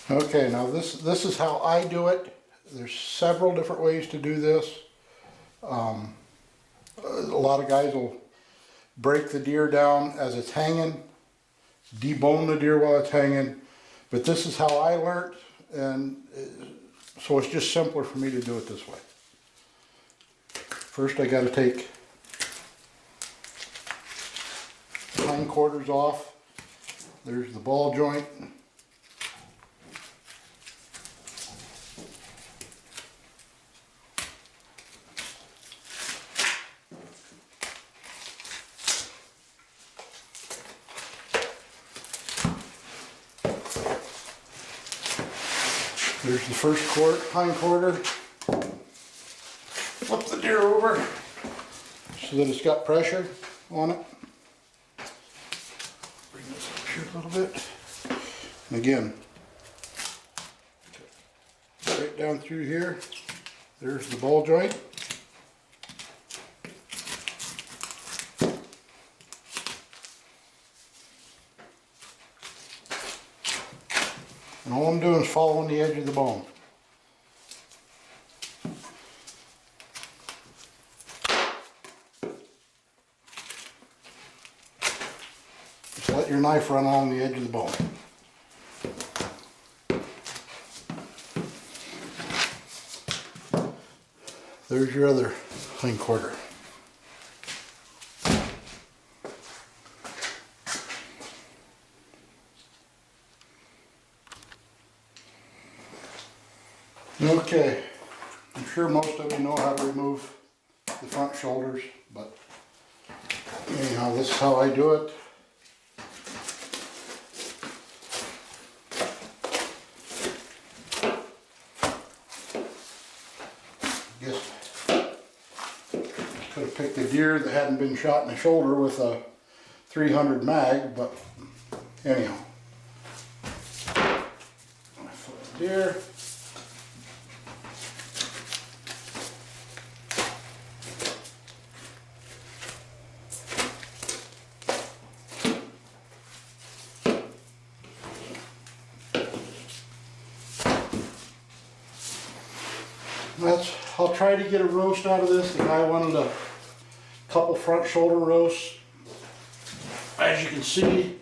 Okay, now this is how I do it. There's several different ways to do this. A lot of guys will break the deer down as it's hanging, debone the deer while it's hanging, but this is how I learned, and so it's just simpler for me to do it this way. First I got to take the hindquarters off. There's the ball joint. There's the first hind quarter. Flip the deer over so that it's got pressure on it. Bring this up here a little bit. And again, right down through here, there's the ball joint. And all I'm doing is following the edge of the bone. Just let your knife run along the edge of the bone. There's your other hind quarter. Okay, I'm sure most of you know how to remove the front shoulders, but anyhow, this is how I do it. I guess could have picked a deer that hadn't been shot in the shoulder with a 300 mag, but anyhow. I flip the deer. I'll try to get a roast out of this. The guy wanted a couple front shoulder roasts. As you can see,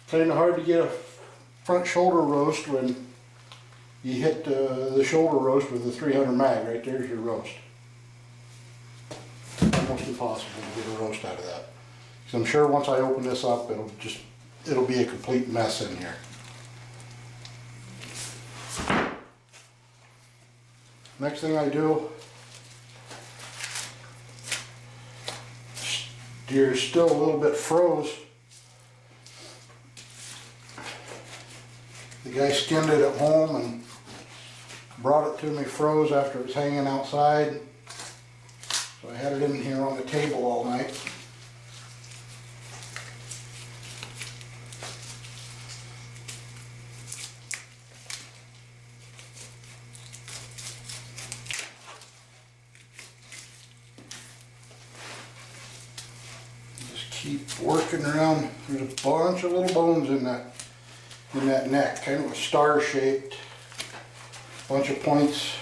kind of hard to get a front shoulder roast when you hit the shoulder roast with the 300 mag. Right there's your roast. Almost impossible to get a roast out of that. Because I'm sure once I open this up, it'll be a complete mess in here. Next thing I do, deer is still a little bit froze. The guy skinned it at home and brought it to me froze after it was hanging outside. So I had it in here on the table all night. Keep working around. There's a bunch of little bones in that neck, kind of a star shaped, bunch of points.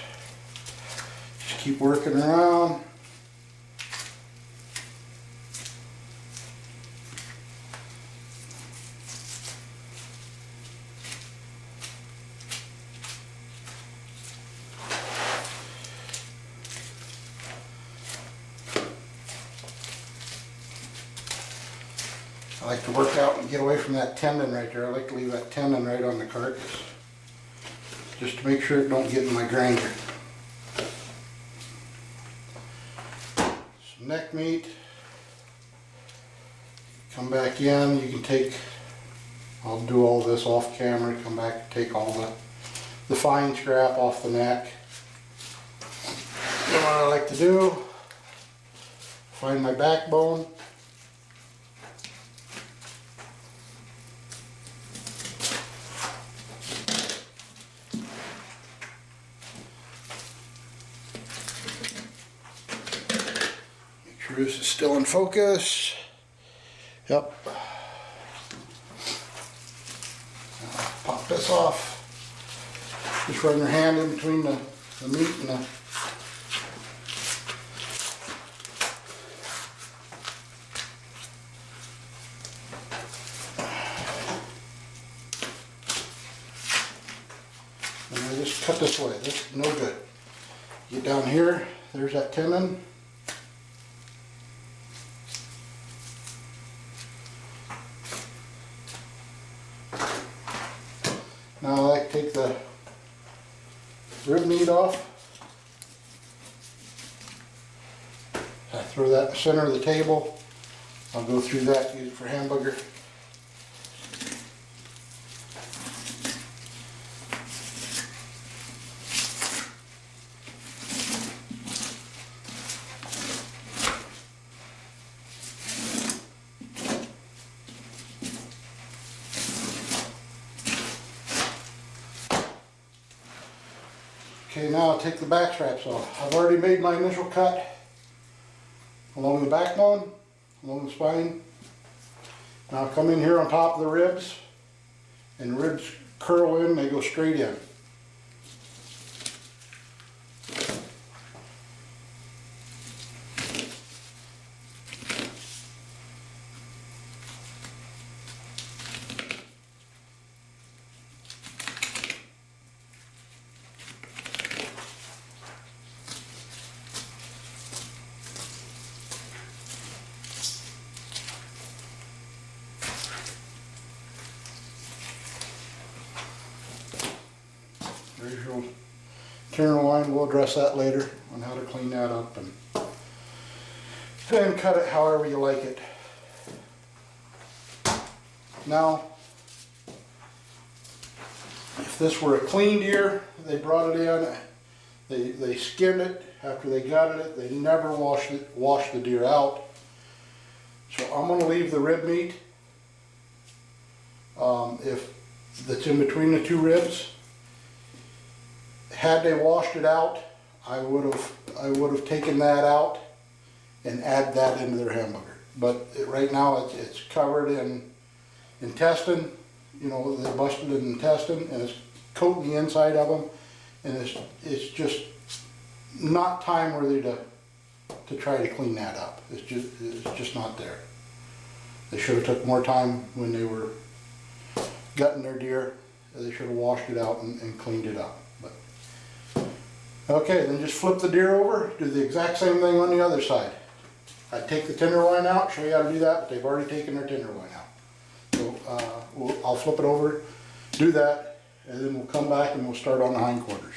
Just keep working around. I like to work out and get away from that tendon right there. I like to leave that tendon right on the carcass, just to make sure it don't get in my grinder. Some neck meat. Come back in. You can take, I'll do all this off camera, come back and take all the fine scrap off the neck. Then what I like to do, find my backbone. This is still in focus. Yep. Pop this off. Just run your hand in between the meat and the and I just cut this way. This is no good. Get down here, there's that tendon. Now I like to take the rib meat off. I throw that in the center of the table. I'll go through that, use it for hamburger. Okay, now I'll take the back straps off. I've already made my initial cut along the backbone, along the spine. Now I'll come in here on top of the ribs, and the ribs curl in, they go straight in. There's your tenderloin. We'll address that later on how to clean that up and cut it however you like it. Now, if this were a clean deer, they brought it in, they skinned it after they gutted it. They never washed the deer out. So I'm going to leave the rib meat, if that's in between the two ribs. Had they washed it out, I would have taken that out and add that into their hamburger. But right now it's covered in intestine. You know, they busted an intestine and it's coating the inside of them, and it's just not time worthy to try to clean that up. It's just not there. They should have took more time when they were gutting their deer. They should have washed it out and cleaned it up. But okay, then just flip the deer over, do the exact same thing on the other side. I'd take the tenderloin out, show you how to do that, but they've already taken their tenderloin out. So I'll flip it over, do that, and then we'll come back and we'll start on the hindquarters.